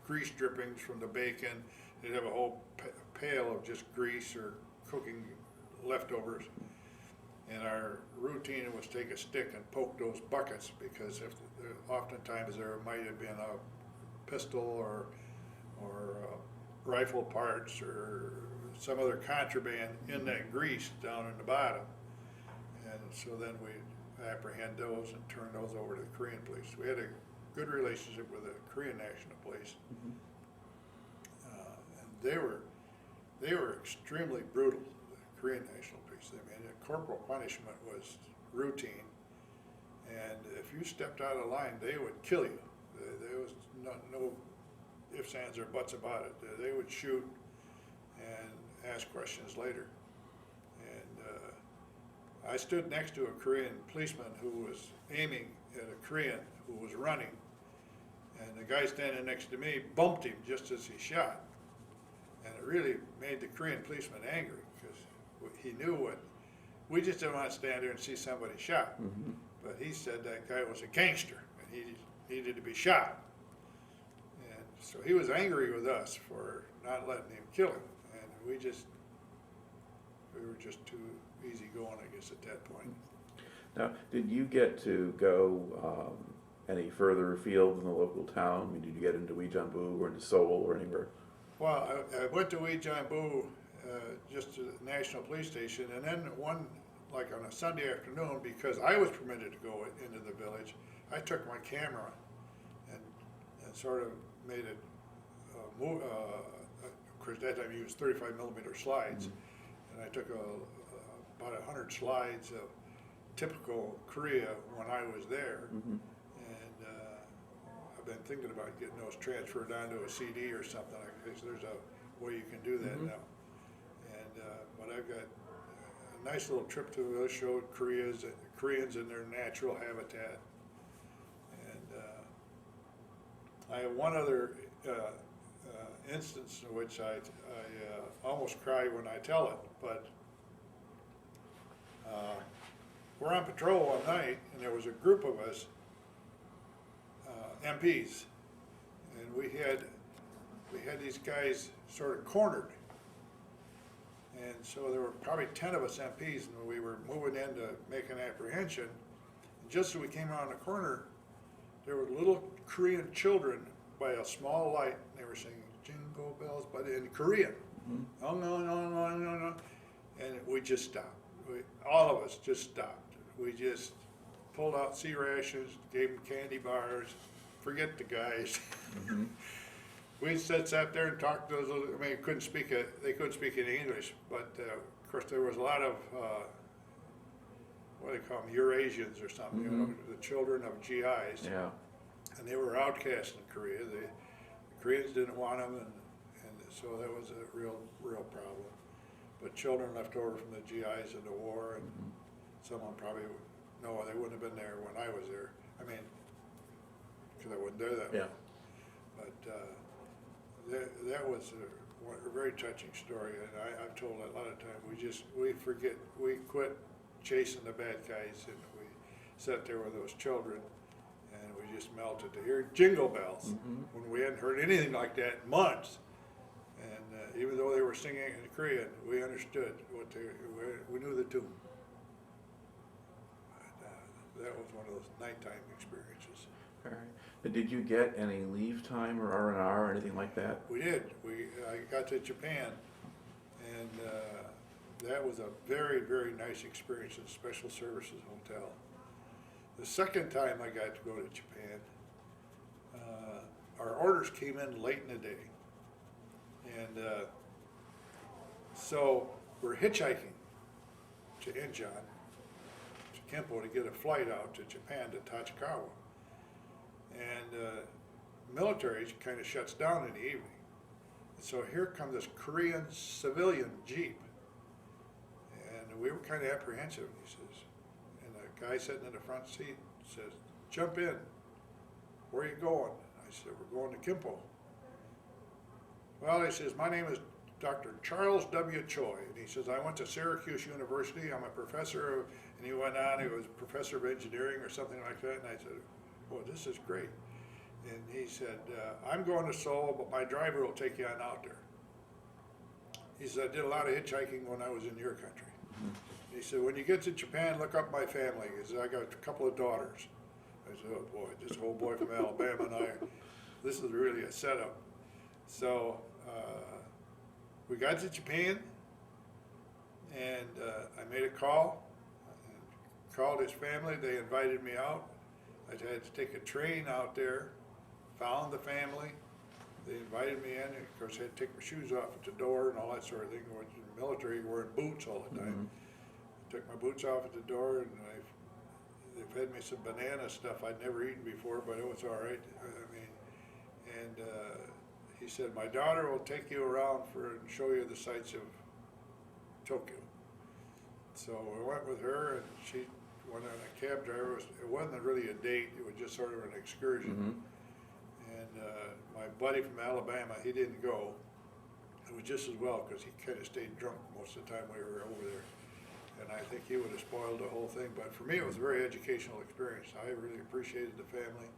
grease drippings from the bacon. They'd have a whole pail of just grease or cooking leftovers. And our routine was take a stick and poke those buckets, because oftentimes there might have been a pistol or rifle parts or some other contraband in that grease down in the bottom. And so then we'd apprehend those and turn those over to the Korean police. We had a good relationship with the Korean National Police. And they were extremely brutal, the Korean National Police. I mean, corporal punishment was routine, and if you stepped out of line, they would kill you. There was no ifs, ands, or buts about it. They would shoot and ask questions later. And I stood next to a Korean policeman who was aiming at a Korean who was running, and the guy standing next to me bumped him just as he shot. And it really made the Korean policeman angry, because he knew what, we just didn't want to stand there and see somebody shot. But he said that guy was a gangster and he needed to be shot. And so he was angry with us for not letting him kill him. And we were just too easygoing, I guess, at that point. Now, did you get to go any further afield in the local town? I mean, did you get into Weejambu or into Seoul or anywhere? Well, I went to Weejambu, just to the National Police Station, and then like on a Sunday afternoon, because I was permitted to go into the village, I took my camera and sort of made it move. Of course, that time you used 35mm slides, and I took about 100 slides of typical Korea when I was there. And I've been thinking about getting those transferred onto a CD or something. There's a way you can do that now. And but I've got a nice little trip to the village, showed Koreans in their natural habitat. And I have one other instance in which I almost cry when I tell it, but we're on patrol one night, and there was a group of us, MPs, and we had these guys sort of cornered. And so there were probably 10 of us MPs, and we were moving in to make an apprehension. And just as we came around the corner, there were little Korean children by a small light, and they were singing Jingle Bells, but in Korean. Oh, no, no, no, no, no. And we just stopped. All of us just stopped. We just pulled out C rations, gave them candy bars, forget the guys. We sat there and talked to those little, I mean, they couldn't speak any English, but of course there was a lot of, what do they call them, Eurasians or something, you know, the children of GIs. Yeah. And they were outcast in Korea. The Koreans didn't want them, and so that was a real problem. But children left over from the GIs in the war, and someone probably, no, they wouldn't have been there when I was there. I mean, because I wasn't there that long. But that was a very touching story, and I've told it a lot of times. We quit chasing the bad guys, and we sat there with those children, and we just melted to hear Jingle Bells when we hadn't heard anything like that in months. And even though they were singing in Korean, we understood we knew the tune. But, that was one of those nighttime experiences. All right. But did you get any leave time or R&R or anything like that? We did. I got to Japan, and that was a very, very nice experience in a Special Services hotel. The second time I got to go to Japan, our orders came in late in the day. And so we're hitchhiking to Incheon, to Kempo, to get a flight out to Japan, to Tachikawa. And military kind of shuts down in the evening. So here comes this Korean civilian Jeep. And we were kind of apprehensive. He says, and the guy sitting in the front seat says, jump in. Where are you going? I said, we're going to Kimpo. Well, he says, my name is Dr. Charles W. Choi. And he says, I went to Syracuse University. I'm a professor of, and he went on, he was a professor of engineering or something like that. And I said, well, this is great. And he said, I'm going to Seoul, but my driver will take you on out there. He said, I did a lot of hitchhiking when I was in your country. He said, when you get to Japan, look up my family. He said, I got a couple of daughters. I said, oh boy, this old boy from Alabama and I, this is really a setup. So we got to Japan, and I made a call, called his family. They invited me out. I had to take a train out there, found the family. They invited me in. Of course, I had to take my shoes off at the door and all that sort of thing. When in the military, you're wearing boots all the time. I took my boots off at the door, and they fed me some banana stuff I'd never eaten before, but it was all right. I mean, and he said, my daughter will take you around and show you the sights of Tokyo. So I went with her, and she went on a cab driver. It wasn't really a date, it was just sort of an excursion. And my buddy from Alabama, he didn't go. It was just as well, because he kind of stayed drunk most of the time we were over there. And I think he would have spoiled the whole thing. But for me, it was a very educational experience. I really appreciated the family.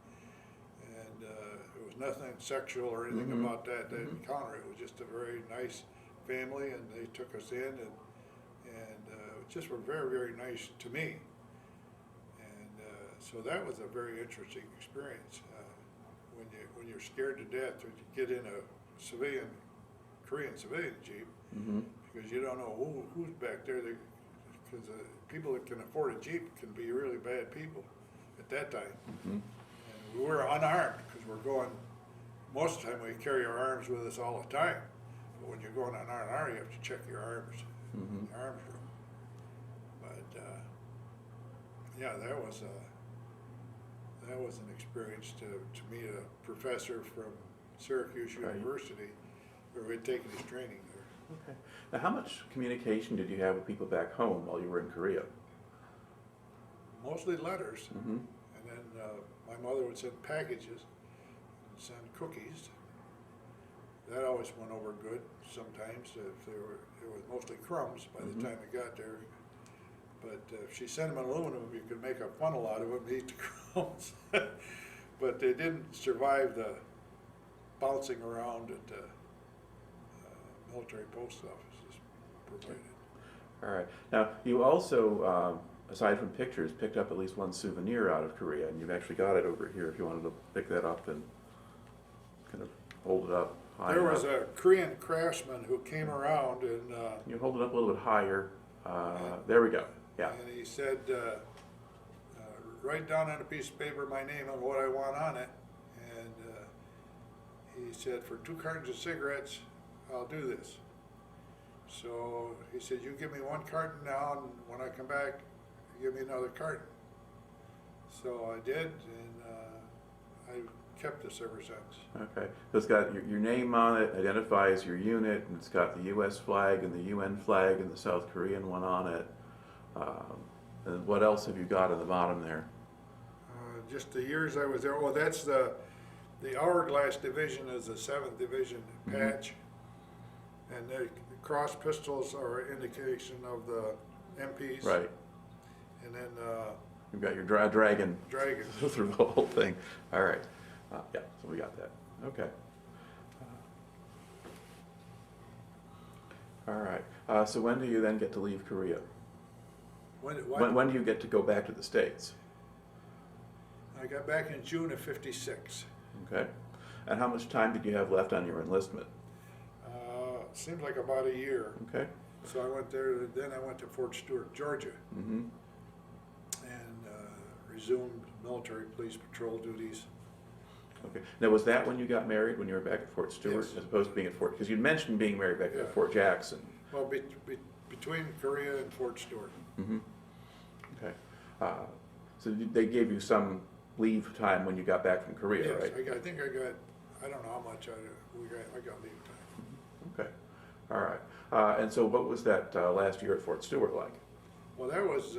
And it was nothing sexual or anything about that encounter. It was just a very nice family, and they took us in, and just were very, very nice to me. And so that was a very interesting experience. When you're scared to death, or you get in a Korean civilian jeep, because you don't know who's back there. Because people that can afford a jeep can be really bad people at that time. And we were unarmed, because we're going, most of the time we carry our arms with us all the time. But when you're going unarmed, you have to check your arms, the arms room. But yeah, that was an experience to meet a professor from Syracuse University, who had taken his training there. Okay. Now, how much communication did you have with people back home while you were in Korea? Mostly letters, and then my mother would send packages and send cookies. That always went over good sometimes. It was mostly crumbs by the time it got there. But if she sent them in aluminum, you could make a funnel out of them and eat the crumbs. But they didn't survive the bouncing around at the military post offices provided. All right. Now, you also, aside from pictures, picked up at least one souvenir out of Korea, and you've actually got it over here if you wanted to pick that up and kind of hold it up higher. There was a Korean craftsman who came around, and you hold it up a little bit higher. There we go. Yeah. And he said, write down on a piece of paper my name and what I want on it. And he said, for 2 cartons of cigarettes, I'll do this. So he said, you give me 1 carton now, and when I come back, you give me another carton. So I did, and I kept this ever since. Okay. So it's got your name on it, identifies your unit, and it's got the U.S. flag and the UN flag and the South Korean one on it. And what else have you got on the bottom there? Just the years I was there. Well, that's the Hourglass Division is the 7th Division patch. And the cross pistols are an indication of the MPs. Right. And then You've got your dragon through the whole thing. All right. Yeah, so we got that. Okay. All right. So when do you then get to leave Korea? When do you get to go back to the States? I got back in June of '56. Okay. And how much time did you have left on your enlistment? Seemed like about a year. Okay. So I went there, then I went to Fort Stewart, Georgia, and resumed military police patrol duties. Okay. Now, was that when you got married, when you were back at Fort Stewart, Yes. as opposed to being at Fort, because you mentioned being married back at Fort Jackson. Well, between Korea and Fort Stewart. Okay. So they gave you some leave time when you got back from Korea, Yes, right? I think I got, I don't know how much I got leave time. Okay. All right. And so what was that last year at Fort Stewart like? Well, that was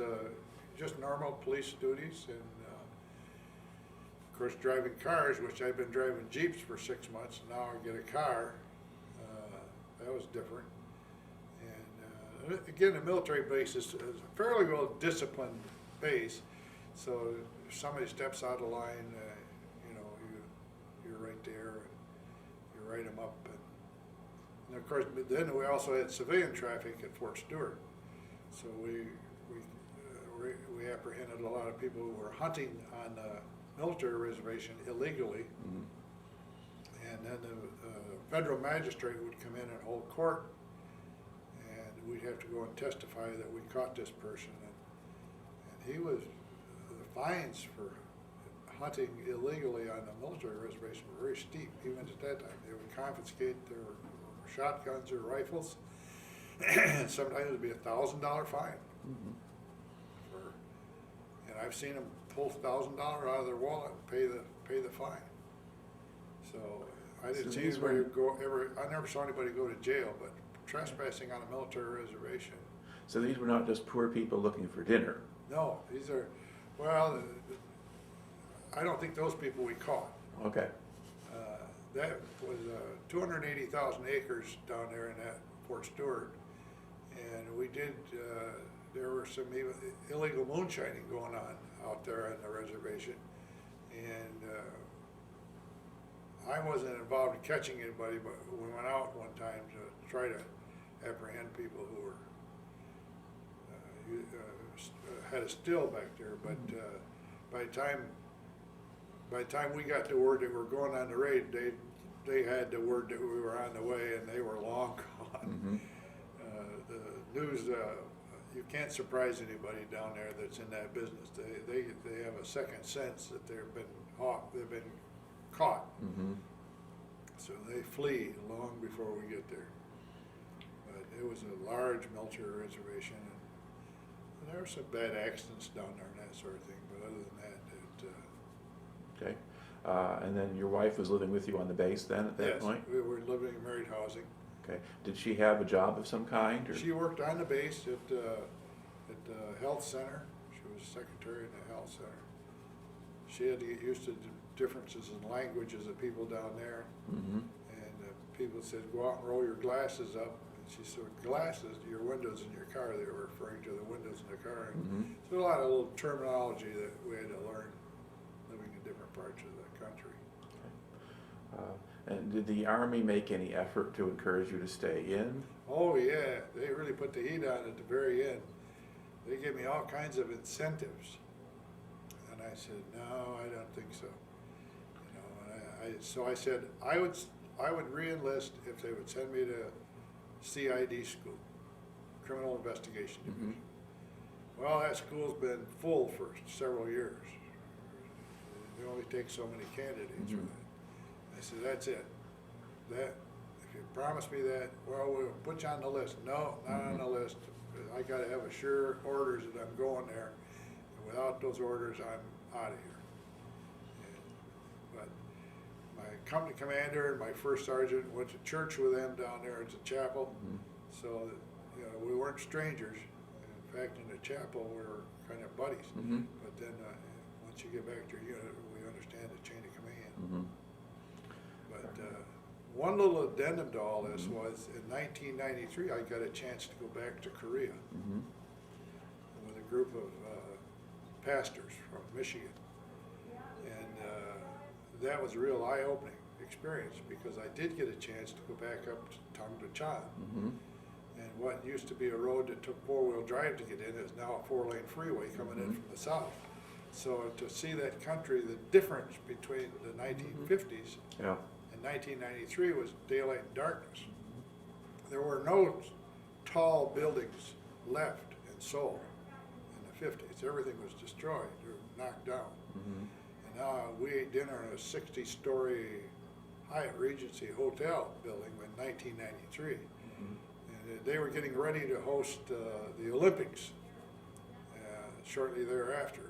just normal police duties, and course, driving cars, which I've been driving Jeeps for 6 months, and now I get a car. That was different. And again, the military base is a fairly well disciplined base. So if somebody steps out of line, you know, you're right there, and you write them up. And of course, then we also had civilian traffic at Fort Stewart. So we apprehended a lot of people who were hunting on the military reservation illegally. And then the federal magistrate would come in and hold court, and we'd have to go and testify that we caught this person. And he was, the fines for hunting illegally on the military reservation were very steep, even at that time. They would confiscate their shotguns or rifles, and sometimes it would be $1,000 fine. And I've seen them pull $1,000 out of their wallet and pay the fine. So I didn't see anybody I never saw anybody go to jail, but trespassing on a military reservation. So these were not just poor people looking for dinner. No, these are, well, I don't think those people we caught. Okay. That was 280,000 acres down there in that Fort Stewart, and we did. There were some illegal moonshining going on out there on the reservation, and I wasn't involved in catching anybody, but we went out one time to try to apprehend people who were had a still back there. But by the time we got the word that we were going on the raid, they had the word that we were on the way, and they were long gone. The news, you can't surprise anybody down there that's in that business. They have a second sense that they've been caught. So they flee long before we get there. But it was a large military reservation, and there were some bad accidents down there and that sort of thing. But other than that, Okay. And then your wife was living with you on the base then at that point? Yes, we were living in married housing. Okay. Did she have a job of some kind? Or? She worked on the base at the health center. She was secretary in the health center. She had to get used to the differences in languages of people down there. And people said, go out and roll your glasses up. And she said, glasses, your windows in your car. They were referring to the windows in the car. And so a lot of little terminology that we had to learn living in different parts of the country. Okay. And did the Army make any effort to encourage you to stay in? Oh yeah, they really put the heat on at the very end. They gave me all kinds of incentives, and I said, no, I don't think so. You know, so I said I would re-enlist if they would send me to CID school, Criminal Investigation Division. Well, that school's been full for several years. They only take so many candidates for that. I said, that's it. That, if you promise me that, well, we'll put you on the list. No, not on the list. I got to have assured orders that I'm going there. And without those orders, I'm out of here. But my company commander and my first sergeant went to church with them down there at the chapel. So that, you know, we weren't strangers. In fact, in the chapel, we were kind of buddies. But then once you get back to your unit, we understand the chain of command. But one little addendum to all this was in 1993, I got a chance to go back to Korea with a group of pastors from Michigan. And that was a real eye-opening experience because I did get a chance to go back up to Tongduchan. And what used to be a road that took four-wheel drive to get in is now a four-lane freeway coming in from the south. So to see that country, the difference between the 1950s and 1993 was daylight and darkness. There were no tall buildings left in Seoul in the 50s. Everything was destroyed or knocked down. And now we ate dinner in a 60-story Hyatt Regency hotel building in 1993. And they were getting ready to host the Olympics shortly thereafter.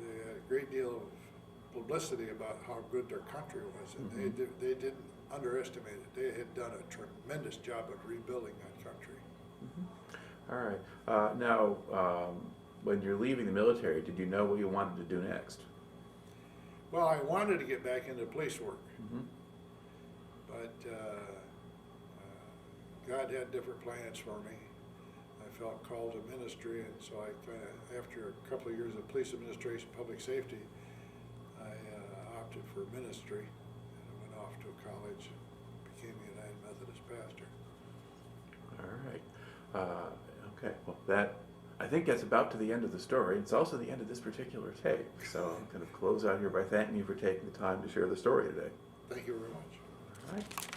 They had a great deal of publicity about how good their country was, and they didn't underestimate it. They had done a tremendous job of rebuilding that country. All right. Now, when you're leaving the military, did you know what you wanted to do next? Well, I wanted to get back into police work, Mm-hmm. but God had different plans for me. I felt called to ministry, and so I kind of, after a couple of years of police administration, public safety, I opted for ministry, and I went off to college, became a United Methodist pastor. All right. Okay. Well, that I think gets about to the end of the story. It's also the end of this particular tape. So I'm going to close out here by thanking you for taking the time to share the story today. Thank you very much. All right.